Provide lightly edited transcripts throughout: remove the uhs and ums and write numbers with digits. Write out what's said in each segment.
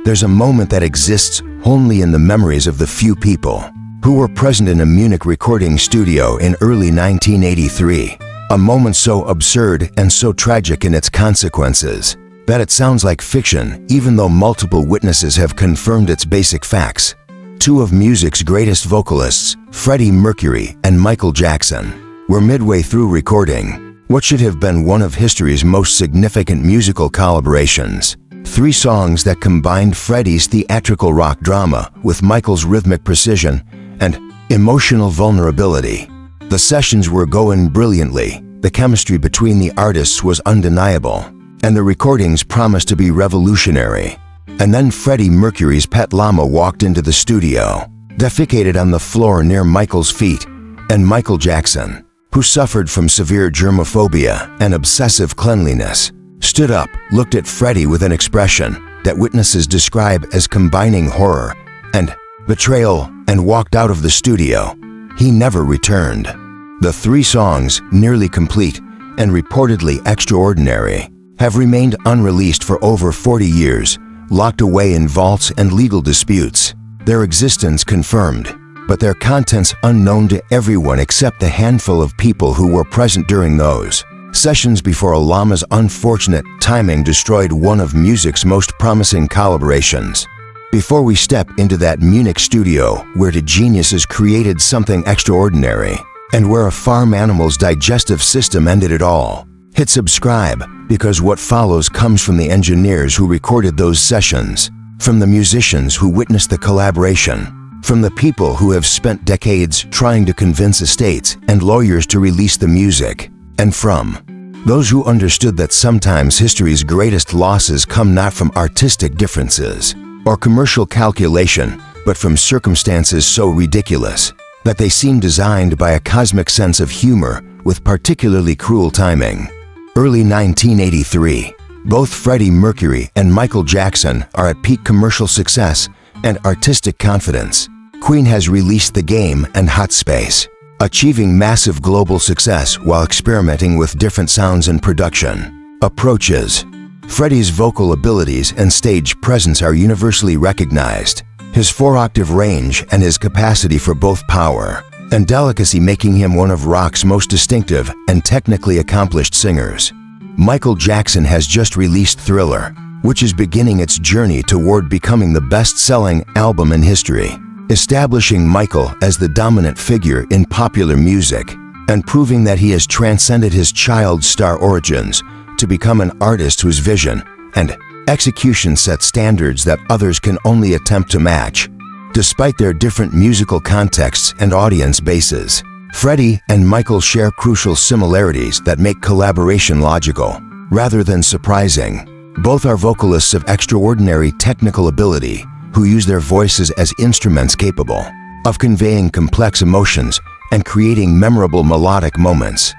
there's a moment that exists only in the memories of the few people who were present in a Munich recording studio in early 1983. A moment so absurd and so tragic in its consequences that it sounds like fiction, even though multiple witnesses have confirmed its basic facts. Two of music's greatest vocalists, Freddie Mercury and Michael Jackson, were midway through recording what should have been one of history's most significant musical collaborations. 3 songs that combined Freddie's theatrical rock drama with Michael's rhythmic precision and emotional vulnerability. The sessions were going brilliantly, the chemistry between the artists was undeniable, and the recordings promised to be revolutionary. And then Freddie Mercury's pet llama walked into the studio, defecated on the floor near Michael's feet, and Michael Jackson, who suffered from severe germaphobia and obsessive cleanliness, stood up, looked at Freddie with an expression that witnesses describe as combining horror and betrayal, and walked out of the studio. He never returned. The 3 songs, nearly complete and reportedly extraordinary, have remained unreleased for over 40 years, locked away in vaults and legal disputes. Their existence confirmed, but their contents unknown to everyone except the handful of people who were present during those sessions before LLAMA's unfortunate timing destroyed one of music's most promising collaborations. Before we step into that Munich studio where the geniuses created something extraordinary, and where a farm animal's digestive system ended it all, hit subscribe, because what follows comes from the engineers who recorded those sessions, from the musicians who witnessed the collaboration, from the people who have spent decades trying to convince estates and lawyers to release the music, and from those who understood that sometimes history's greatest losses come not from artistic differences or commercial calculation, but from circumstances so ridiculous that they seem designed by a cosmic sense of humor with particularly cruel timing. Early 1983, both Freddie Mercury and Michael Jackson are at peak commercial success and artistic confidence. Queen has released The Game and Hot Space, achieving massive global success while experimenting with different sounds and production approaches. Freddie's vocal abilities and stage presence are universally recognized, his 4-octave range and his capacity for both power and delicacy making him one of rock's most distinctive and technically accomplished singers. Michael Jackson has just released Thriller, which is beginning its journey toward becoming the best-selling album in history, establishing Michael as the dominant figure in popular music and proving that he has transcended his child star origins to become an artist whose vision and execution set standards that others can only attempt to match. Despite their different musical contexts and audience bases, Freddie and Michael share crucial similarities that make collaboration logical, rather than surprising. Both are vocalists of extraordinary technical ability, who use their voices as instruments capable of conveying complex emotions and creating memorable melodic moments.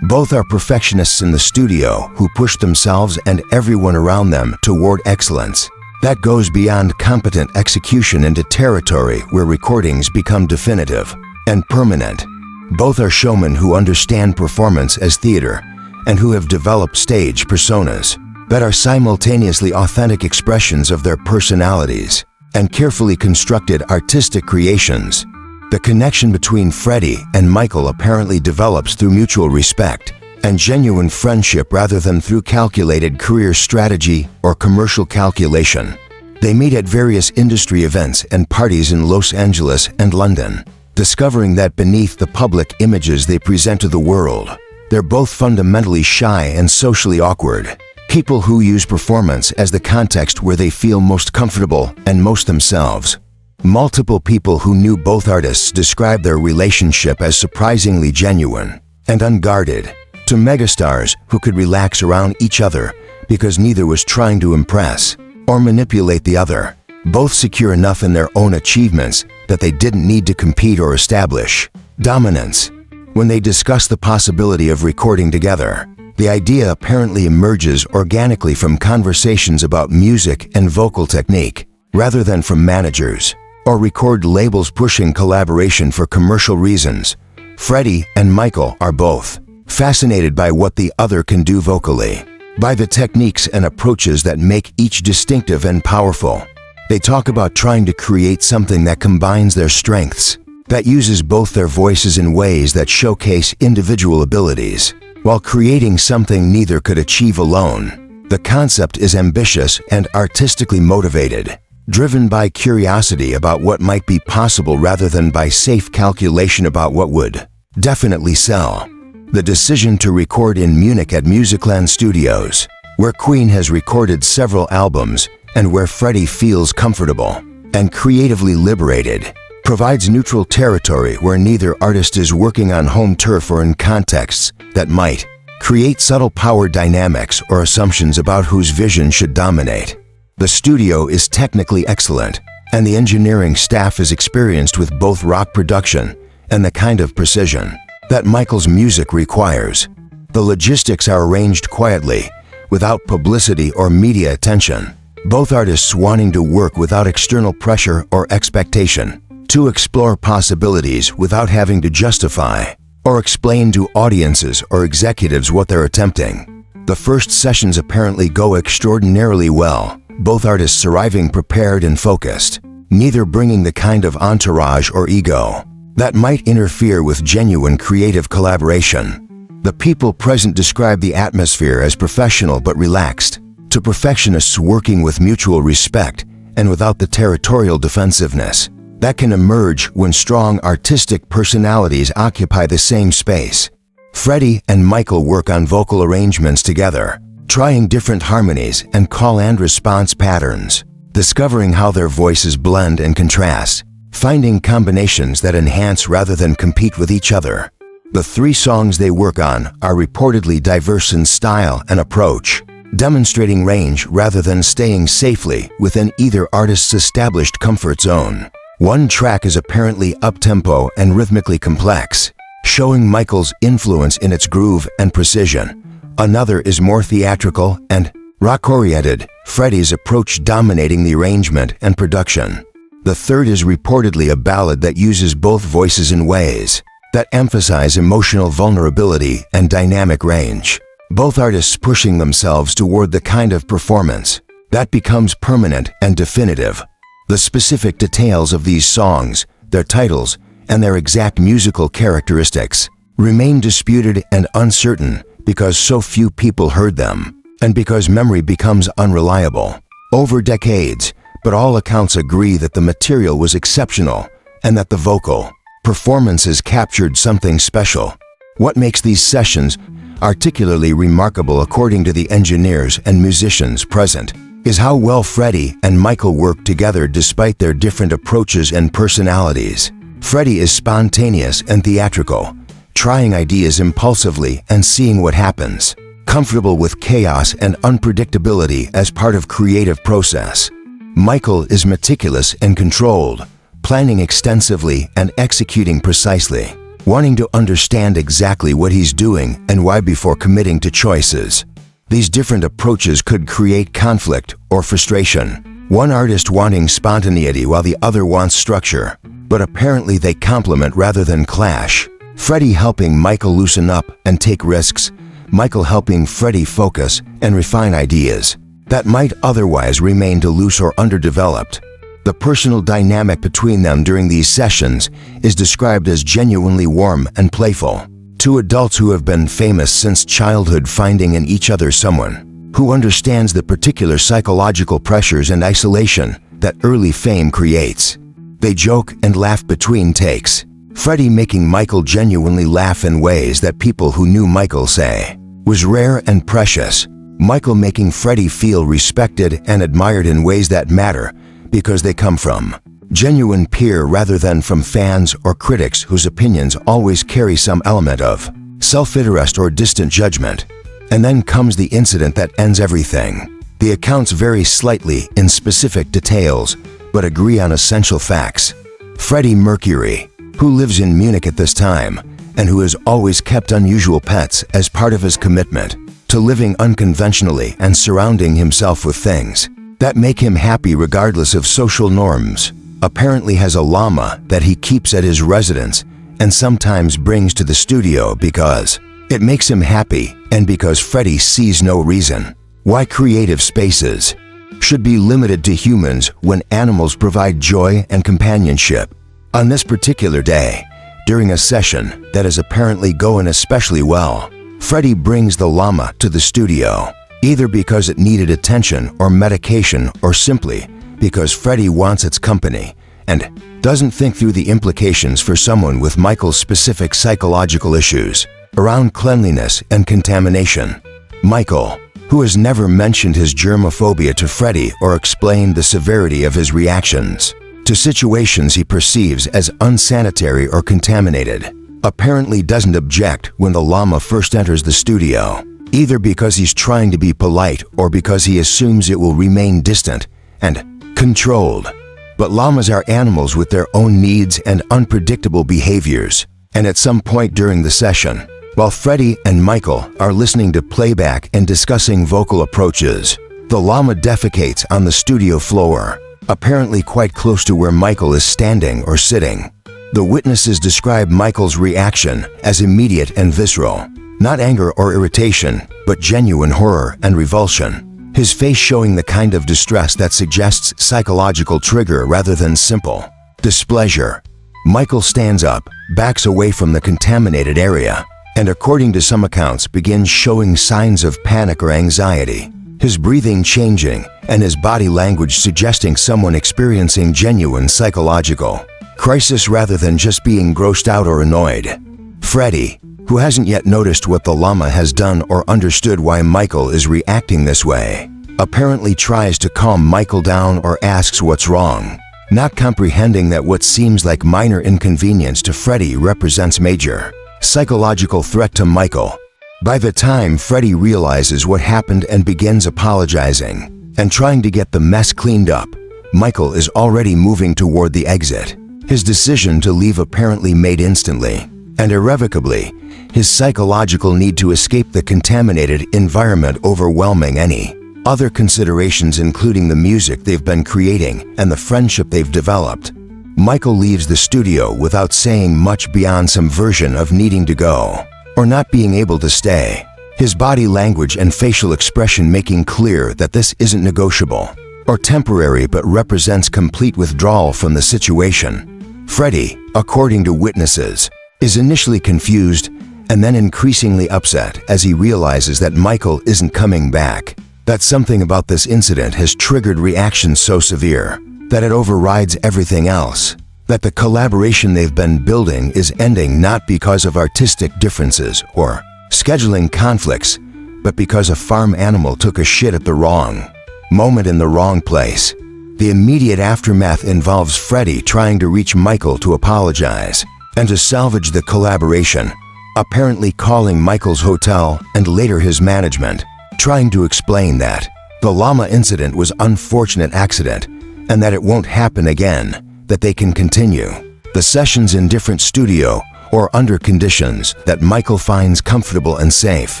Both are perfectionists in the studio who push themselves and everyone around them toward excellence that goes beyond competent execution into territory where recordings become definitive and permanent. Both are showmen who understand performance as theater and who have developed stage personas that are simultaneously authentic expressions of their personalities and carefully constructed artistic creations. The connection between Freddie and Michael apparently develops through mutual respect and genuine friendship rather than through calculated career strategy or commercial calculation. They meet at various industry events and parties in Los Angeles and London, discovering that beneath the public images they present to the world, they're both fundamentally shy and socially awkward, people who use performance as the context where they feel most comfortable and most themselves. Multiple people who knew both artists describe their relationship as surprisingly genuine and unguarded, to megastars who could relax around each other because neither was trying to impress or manipulate the other, both secure enough in their own achievements that they didn't need to compete or establish dominance. When they discuss the possibility of recording together, the idea apparently emerges organically from conversations about music and vocal technique, rather than from managers or record labels pushing collaboration for commercial reasons. Freddie and Michael are both fascinated by what the other can do vocally, by the techniques and approaches that make each distinctive and powerful. They talk about trying to create something that combines their strengths, that uses both their voices in ways that showcase individual abilities, while creating something neither could achieve alone. The concept is ambitious and artistically motivated, driven by curiosity about what might be possible rather than by safe calculation about what would definitely sell. The decision to record in Munich at Musicland Studios, where Queen has recorded several albums and where Freddie feels comfortable and creatively liberated, provides neutral territory where neither artist is working on home turf or in contexts that might create subtle power dynamics or assumptions about whose vision should dominate. The studio is technically excellent, and the engineering staff is experienced with both rock production and the kind of precision that Michael's music requires. The logistics are arranged quietly, without publicity or media attention, both artists wanting to work without external pressure or expectation, to explore possibilities without having to justify or explain to audiences or executives what they're attempting. The first sessions apparently go extraordinarily well, both artists arriving prepared and focused, neither bringing the kind of entourage or ego that might interfere with genuine creative collaboration. The people present describe the atmosphere as professional but relaxed, to perfectionists working with mutual respect and without the territorial defensiveness that can emerge when strong artistic personalities occupy the same space. Freddie and Michael work on vocal arrangements together, trying different harmonies and call and response patterns, discovering how their voices blend and contrast, finding combinations that enhance rather than compete with each other. The 3 songs they work on are reportedly diverse in style and approach, demonstrating range rather than staying safely within either artist's established comfort zone. One track is apparently up-tempo and rhythmically complex, showing Michael's influence in its groove and precision. Another is more theatrical and rock-oriented, Freddie's approach dominating the arrangement and production. The third is reportedly a ballad that uses both voices in ways that emphasize emotional vulnerability and dynamic range, both artists pushing themselves toward the kind of performance that becomes permanent and definitive. The specific details of these songs, their titles, and their exact musical characteristics remain disputed and uncertain because so few people heard them, and because memory becomes unreliable over decades, but all accounts agree that the material was exceptional and that the vocal performances captured something special. What makes these sessions particularly remarkable, according to the engineers and musicians present, is how well Freddie and Michael work together despite their different approaches and personalities. Freddie is spontaneous and theatrical, trying ideas impulsively and seeing what happens, comfortable with chaos and unpredictability as part of creative process. Michael is meticulous and controlled, planning extensively and executing precisely, wanting to understand exactly what he's doing and why before committing to choices. These different approaches could create conflict or frustration, one artist wanting spontaneity while the other wants structure, but apparently they complement rather than clash. Freddie helping Michael loosen up and take risks, Michael helping Freddie focus and refine ideas that might otherwise remain loose or underdeveloped. The personal dynamic between them during these sessions is described as genuinely warm and playful. 2 adults who have been famous since childhood finding in each other someone who understands the particular psychological pressures and isolation that early fame creates. They joke and laugh between takes, Freddie making Michael genuinely laugh in ways that people who knew Michael say was rare and precious, Michael making Freddie feel respected and admired in ways that matter because they come from genuine peer rather than from fans or critics whose opinions always carry some element of self-interest or distant judgment. And then comes the incident that ends everything. The accounts vary slightly in specific details, but agree on essential facts. Freddie Mercury, who lives in Munich at this time, and who has always kept unusual pets as part of his commitment to living unconventionally and surrounding himself with things that make him happy regardless of social norms, apparently has a llama that he keeps at his residence and sometimes brings to the studio because it makes him happy and because Freddie sees no reason why creative spaces should be limited to humans when animals provide joy and companionship. On this particular day, during a session that is apparently going especially well, Freddie brings the llama to the studio, either because it needed attention or medication or simply because Freddie wants its company and doesn't think through the implications for someone with Michael's specific psychological issues around cleanliness and contamination. Michael, who has never mentioned his germaphobia to Freddie or explained the severity of his reactions to situations he perceives as unsanitary or contaminated, apparently doesn't object when the llama first enters the studio, either because he's trying to be polite or because he assumes it will remain distant and controlled. But llamas are animals with their own needs and unpredictable behaviors, and at some point during the session, while Freddie and Michael are listening to playback and discussing vocal approaches, the llama defecates on the studio floor, apparently quite close to where Michael is standing or sitting. The witnesses describe Michael's reaction as immediate and visceral, not anger or irritation, but genuine horror and revulsion, his face showing the kind of distress that suggests psychological trigger rather than simple displeasure. Michael stands up, backs away from the contaminated area, and according to some accounts begins showing signs of panic or anxiety, his breathing changing and his body language suggesting someone experiencing genuine psychological crisis rather than just being grossed out or annoyed. Freddie, who hasn't yet noticed what the llama has done or understood why Michael is reacting this way, apparently tries to calm Michael down or asks what's wrong, not comprehending that what seems like minor inconvenience to Freddie represents major psychological threat to Michael. By the time Freddie realizes what happened and begins apologizing and trying to get the mess cleaned up, Michael is already moving toward the exit, his decision to leave apparently made instantly and irrevocably, his psychological need to escape the contaminated environment overwhelming any other considerations, including the music they've been creating and the friendship they've developed. Michael leaves the studio without saying much beyond some version of needing to go or not being able to stay, his body language and facial expression making clear that this isn't negotiable or temporary but represents complete withdrawal from the situation. Freddie, according to witnesses, is initially confused and then increasingly upset as he realizes that Michael isn't coming back, that something about this incident has triggered reactions so severe that it overrides everything else, that the collaboration they've been building is ending not because of artistic differences or scheduling conflicts, but because a farm animal took a shit at the wrong moment in the wrong place. The immediate aftermath involves Freddie trying to reach Michael to apologize and to salvage the collaboration, apparently calling Michael's hotel and later his management, trying to explain that the llama incident was an unfortunate accident and that it won't happen again, that they can continue the sessions in different studio or under conditions that Michael finds comfortable and safe.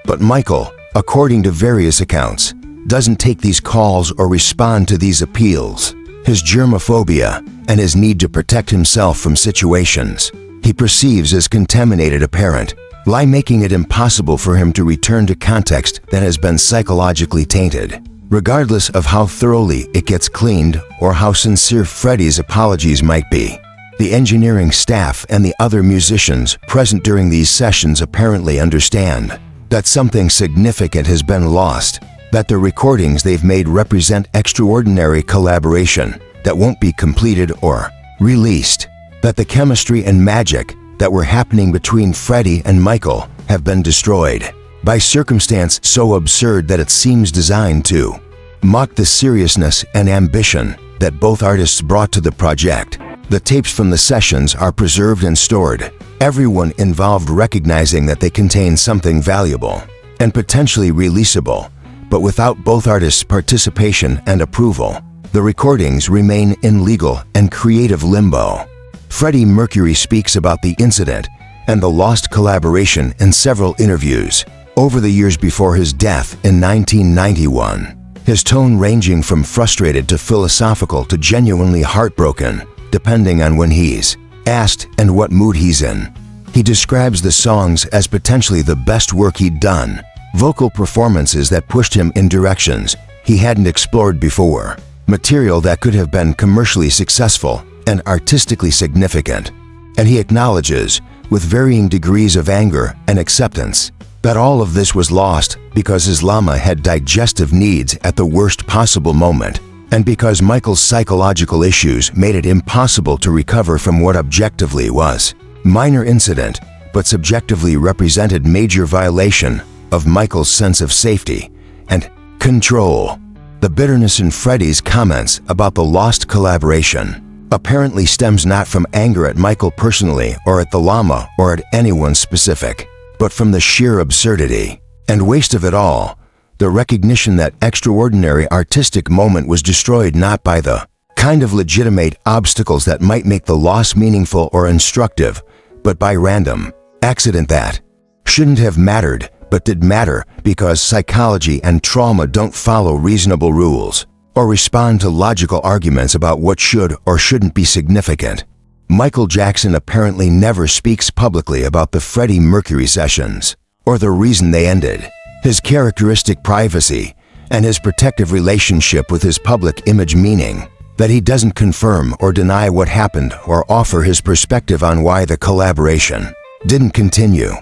But Michael, according to various accounts, doesn't take these calls or respond to these appeals. His germaphobia and his need to protect himself from situations he perceives as contaminated apparent lie making it impossible for him to return to context that has been psychologically tainted, regardless of how thoroughly it gets cleaned or how sincere Freddie's apologies might be. The engineering staff and the other musicians present during these sessions apparently understand that something significant has been lost, that the recordings they've made represent extraordinary collaboration that won't be completed or released, that the chemistry and magic that were happening between Freddie and Michael have been destroyed by circumstance so absurd that it seems designed to mock the seriousness and ambition that both artists brought to the project. The tapes from the sessions are preserved and stored, everyone involved recognizing that they contain something valuable and potentially releasable, but without both artists' participation and approval, the recordings remain in legal and creative limbo. Freddie Mercury speaks about the incident and the lost collaboration in several interviews over the years before his death in 1991, his tone ranging from frustrated to philosophical to genuinely heartbroken, depending on when he's asked and what mood he's in. He describes the songs as potentially the best work he'd done, vocal performances that pushed him in directions he hadn't explored before, material that could have been commercially successful and artistically significant. And he acknowledges, with varying degrees of anger and acceptance, that all of this was lost because his LLAMA had digestive needs at the worst possible moment, and because Michael's psychological issues made it impossible to recover from what objectively was minor incident, but subjectively represented major violation of Michael's sense of safety and control. The bitterness in Freddie's comments about the lost collaboration apparently stems not from anger at Michael personally or at the LLAMA or at anyone specific, but from the sheer absurdity and waste of it all, the recognition that extraordinary artistic moment was destroyed not by the kind of legitimate obstacles that might make the loss meaningful or instructive, but by random accident that shouldn't have mattered but did matter because psychology and trauma don't follow reasonable rules or respond to logical arguments about what should or shouldn't be significant. Michael Jackson apparently never speaks publicly about the Freddie Mercury sessions or the reason they ended, his characteristic privacy, and his protective relationship with his public image, meaning that he doesn't confirm or deny what happened or offer his perspective on why the collaboration didn't continue.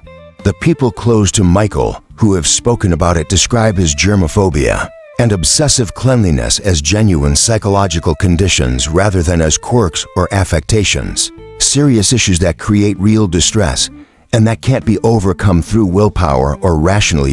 The people close to Michael who have spoken about it describe his germaphobia and obsessive cleanliness as genuine psychological conditions rather than as quirks or affectations, serious issues that create real distress and that can't be overcome through willpower or rational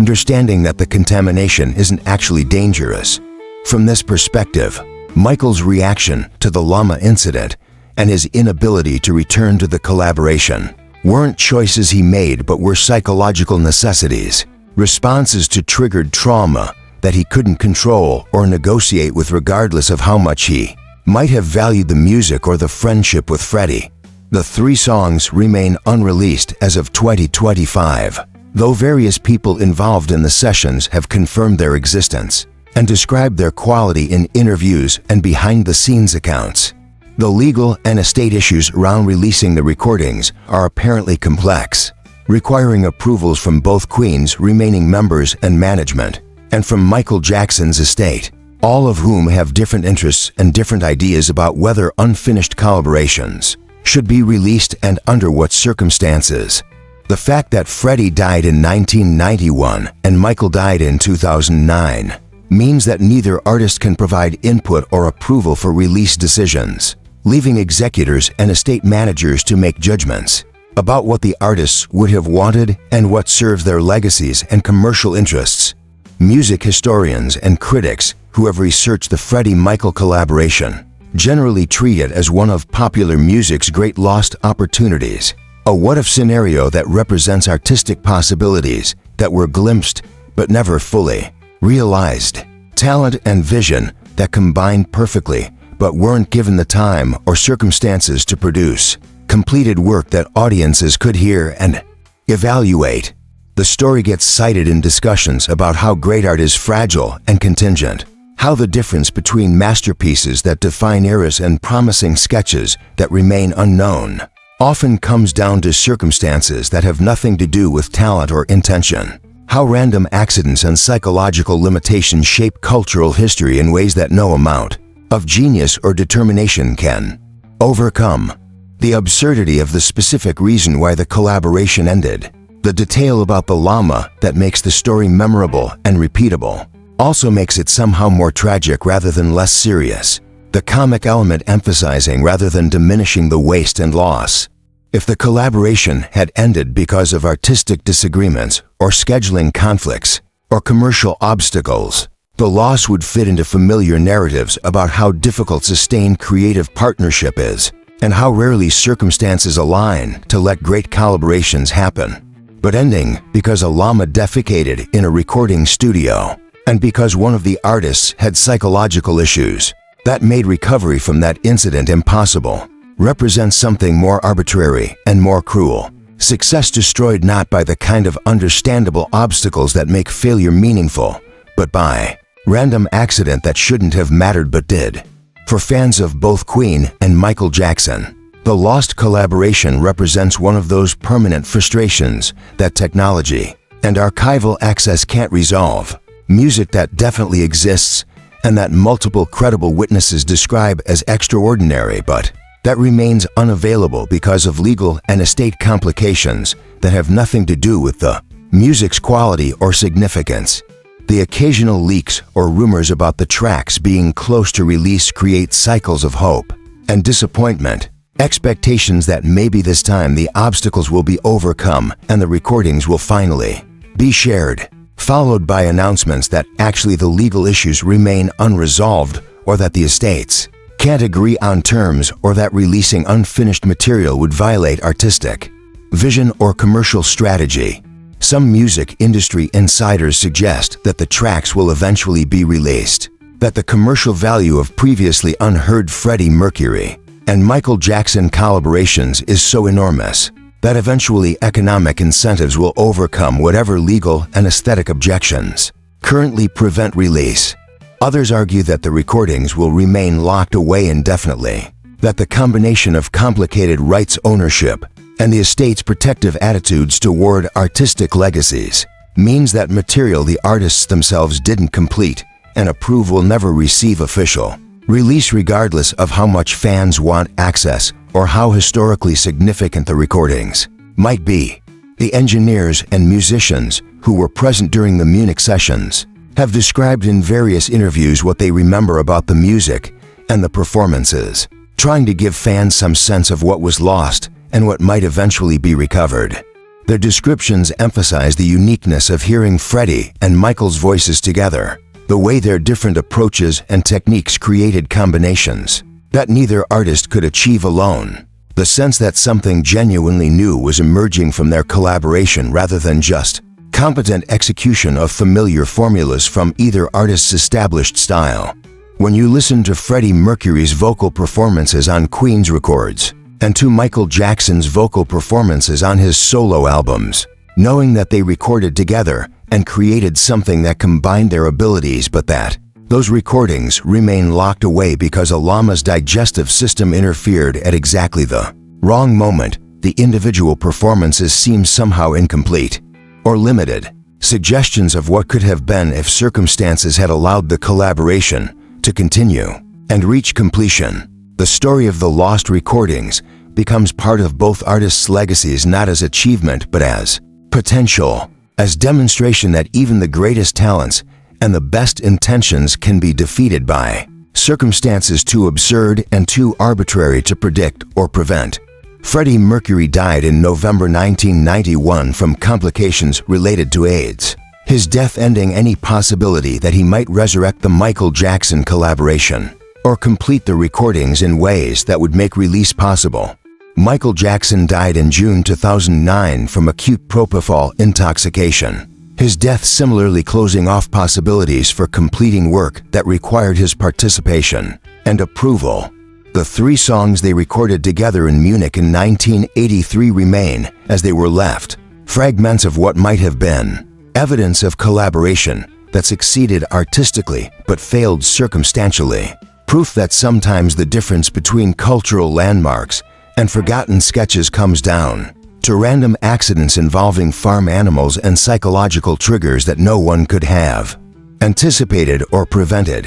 understanding that the contamination isn't actually dangerous. From this perspective, Michael's reaction to the LLAMA incident and his inability to return to the collaboration weren't choices he made but were psychological necessities, responses to triggered trauma that he couldn't control or negotiate with regardless of how much he might have valued the music or the friendship with Freddie. The 3 songs remain unreleased as of 2025, though various people involved in the sessions have confirmed their existence and described their quality in interviews and behind-the-scenes accounts. The legal and estate issues around releasing the recordings are apparently complex, requiring approvals from both Queen's remaining members and management, and from Michael Jackson's estate, all of whom have different interests and different ideas about whether unfinished collaborations should be released and under what circumstances. The fact that Freddie died in 1991 and Michael died in 2009 means that neither artist can provide input or approval for release decisions, leaving executors and estate managers to make judgments about what the artists would have wanted and what serves their legacies and commercial interests. Music historians and critics who have researched the Freddie-Michael collaboration generally treat it as one of popular music's great lost opportunities, a what-if scenario that represents artistic possibilities that were glimpsed but never fully realized, talent and vision that combined perfectly but weren't given the time or circumstances to produce completed work that audiences could hear and evaluate. The story gets cited in discussions about how great art is fragile and contingent, how the difference between masterpieces that define eras and promising sketches that remain unknown often comes down to circumstances that have nothing to do with talent or intention, how random accidents and psychological limitations shape cultural history in ways that no amount of genius or determination can overcome. The absurdity of the specific reason why the collaboration ended, the detail about the LLAMA that makes the story memorable and repeatable, also makes it somehow more tragic rather than less serious, the comic element emphasizing rather than diminishing the waste and loss. If the collaboration had ended because of artistic disagreements or scheduling conflicts or commercial obstacles, the loss would fit into familiar narratives about how difficult sustained creative partnership is and how rarely circumstances align to let great collaborations happen. But ending because a LLAMA defecated in a recording studio and because one of the artists had psychological issues that made recovery from that incident impossible represents something more arbitrary and more cruel. Success destroyed not by the kind of understandable obstacles that make failure meaningful, but by random accident that shouldn't have mattered but did. For fans of both Queen and Michael Jackson, the lost collaboration represents one of those permanent frustrations that technology and archival access can't resolve. music that definitely exists and that multiple credible witnesses describe as extraordinary, but that remains unavailable because of legal and estate complications that have nothing to do with the music's quality or significance. The occasional leaks or rumors about the tracks being close to release create cycles of hope and disappointment, expectations that maybe this time the obstacles will be overcome and the recordings will finally be shared, followed by announcements that actually the legal issues remain unresolved or that the estates can't agree on terms or that releasing unfinished material would violate artistic vision or commercial strategy. Some music industry insiders suggest that the tracks will eventually be released, that the commercial value of previously unheard Freddie Mercury and Michael Jackson collaborations is so enormous that eventually economic incentives will overcome whatever legal and aesthetic objections currently prevent release. Others argue that the recordings will remain locked away indefinitely, that the combination of complicated rights ownership and the estate's protective attitudes toward artistic legacies means that material the artists themselves didn't complete and approve will never receive official release regardless of how much fans want access or how historically significant the recordings might be. The engineers and musicians who were present during the Munich sessions have described in various interviews what they remember about the music and the performances, trying to give fans some sense of what was lost and what might eventually be recovered. Their descriptions emphasize the uniqueness of hearing Freddie and Michael's voices together, the way their different approaches and techniques created combinations that neither artist could achieve alone, the sense that something genuinely new was emerging from their collaboration rather than just competent execution of familiar formulas from either artist's established style. When you listen to Freddie Mercury's vocal performances on Queen's records and to Michael Jackson's vocal performances on his solo albums, knowing that they recorded together and created something that combined their abilities but that those recordings remain locked away because LLAMA's digestive system interfered at exactly the wrong moment, the individual performances seem somehow incomplete or limited, suggestions of what could have been if circumstances had allowed the collaboration to continue and reach completion. The story of the lost recordings becomes part of both artists' legacies, not as achievement but as potential, as demonstration that even the greatest talents and the best intentions can be defeated by circumstances too absurd and too arbitrary to predict or prevent. Freddie Mercury died in November 1991 from complications related to AIDS, his death ending any possibility that he might resurrect the Michael Jackson collaboration or complete the recordings in ways that would make release possible. Michael Jackson died in June 2009 from acute propofol intoxication, his death similarly closing off possibilities for completing work that required his participation and approval. The 3 songs they recorded together in Munich in 1983 remain as they were left, fragments of what might have been, evidence of collaboration that succeeded artistically but failed circumstantially, proof that sometimes the difference between cultural landmarks and forgotten sketches comes down to random accidents involving farm animals and psychological triggers that no one could have anticipated or prevented.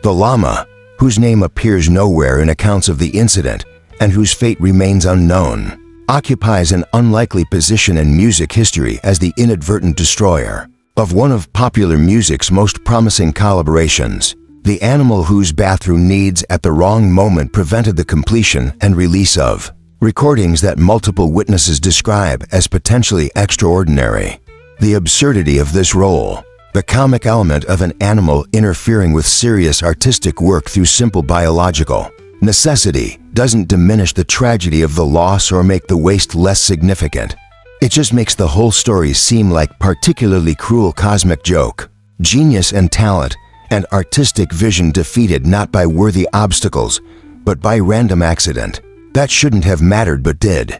The LLAMA, whose name appears nowhere in accounts of the incident and whose fate remains unknown, occupies an unlikely position in music history as the inadvertent destroyer of one of popular music's most promising collaborations, the animal whose bathroom needs at the wrong moment prevented the completion and release of recordings that multiple witnesses describe as potentially extraordinary. The absurdity of this role, the comic element of an animal interfering with serious artistic work through simple biological necessity, doesn't diminish the tragedy of the loss or make the waste less significant. It just makes the whole story seem like particularly cruel cosmic joke. Genius and talent and artistic vision defeated not by worthy obstacles, but by random accident. That shouldn't have mattered but did.